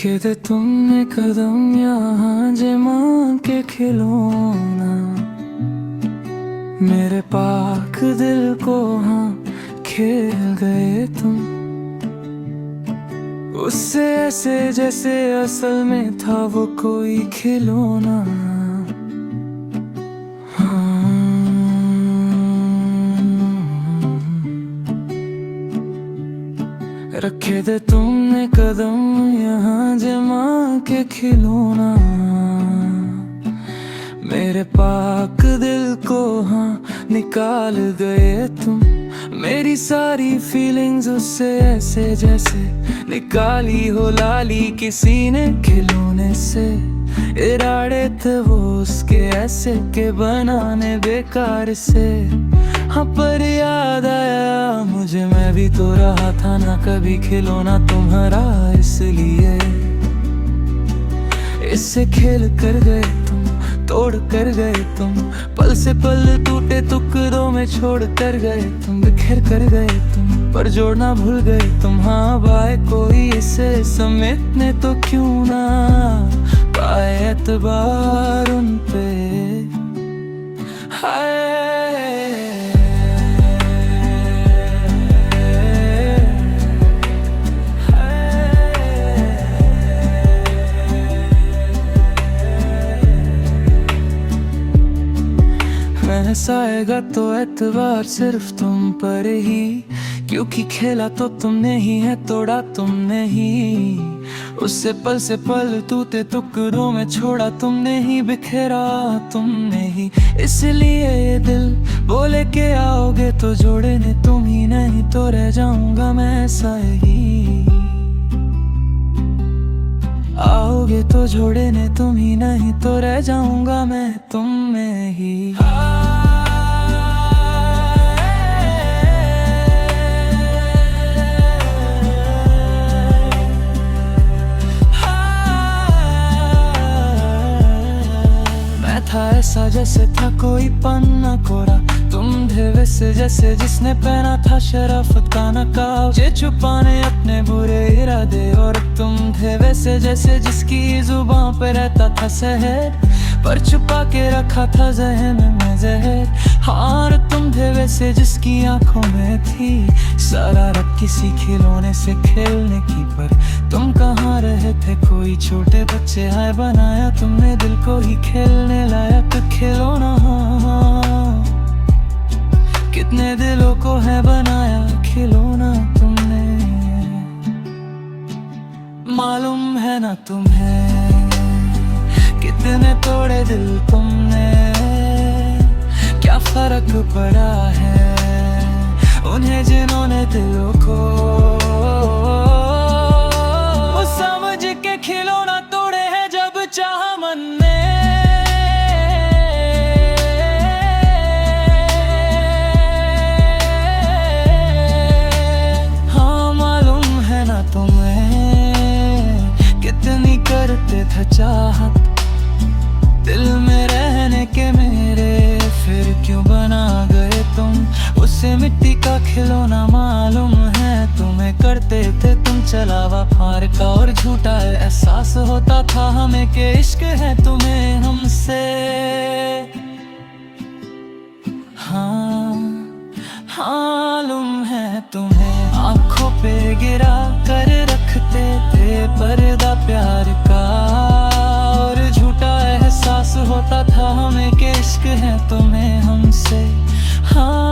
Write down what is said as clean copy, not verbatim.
रखे थे तुमने कदम यहाँ जमा के खिलौना, मेरे पाक दिल को हाँ खेल गए तुम। उससे ऐसे जैसे असल में था वो कोई खिलौना। रखे थे तुमने कदम यहाँ जमा के खिलौना, मेरे पाक दिल को हाँ निकाल गए तुम। मेरी सारी फीलिंग्स उससे ऐसे जैसे निकाली हो लाली किसी ने खिलौने से। इरादे थे वो उसके ऐसे के बनाने बेकार से। हाँ पर याद आया मुझे, मैं भी तो रहा था ना कभी खिलौना तुम्हारा, इसलिए इससे खेल कर गए तुम, तोड़ कर गए तुम। पल से पल टूटे टुकड़ों में छोड़ कर गए तुम, बिखर कर गए तुम, पर जोड़ना भूल गए तुम। हाँ बाय कोई इसे समेटने तो क्यों ना पाए एतबार उन पे। हाय आएगा तो एतबार सिर्फ तुम पर ही, क्योंकि खेला तो तुमने ही है, तोड़ा तुमने ही। उससे पल से पल टूटे टुकड़ों में छोड़ा तुमने ही, बिखेरा तुमने ही। इसलिए ये दिल बोले के आओगे तो जोड़े ने तुम ही, नहीं तो रह जाऊंगा मैं ऐसा ही। आओगे तो जोड़े ने तुम ही, नहीं तो रह जाऊंगा मैं तुम में ही। था ऐसा जैसे था कोई पन्ना कोरा, तुम थे वैसे जैसे जिसने पहना था शराफत का नकाब, जे छुपाने अपने बुरे इरादे। और तुम थे वैसे जैसे जिसकी जुबान पे रहता था शहर, पर छुपा के रखा था जहन में जहर। हाँ तुम थे वैसे जिसकी आंखों में थी शरारत किसी खिलौने से खेलने की, पर तुम कहाँ रहे थे कोई छोटे बच्चे। हाय बनाया तुमने दिल को ही खेलने लायक खिलौना। कितने दिलों को है बनाया खिलौना तुमने, मालूम है ना तुम्हें। कितने तोड़े दिल तुमने, क्या फर्क पड़ा है उन्हें जिन्होंने दिलों को वो समझ के खिलौना तोड़े हैं जब चाहा मन ने। हाँ मालूम है ना तुम्हें, कितनी करते थे चाहत दिल में रहने के मेरे, फिर क्यों बना गए तुम उससे मिट्टी का खिलौना। मालूम है तुम्हें करते थे तुम चलावा फार का, और झूठा एहसास होता था हमें कि इश्क है तुम्हें हमसे। हाँ मालूम है तुम्हें, आंखों पे गिरा कर रखते थे पर्दा प्यार का, और झूठा एहसास होता था हमें कि इश्क है तुम्हें हमसे। हाँ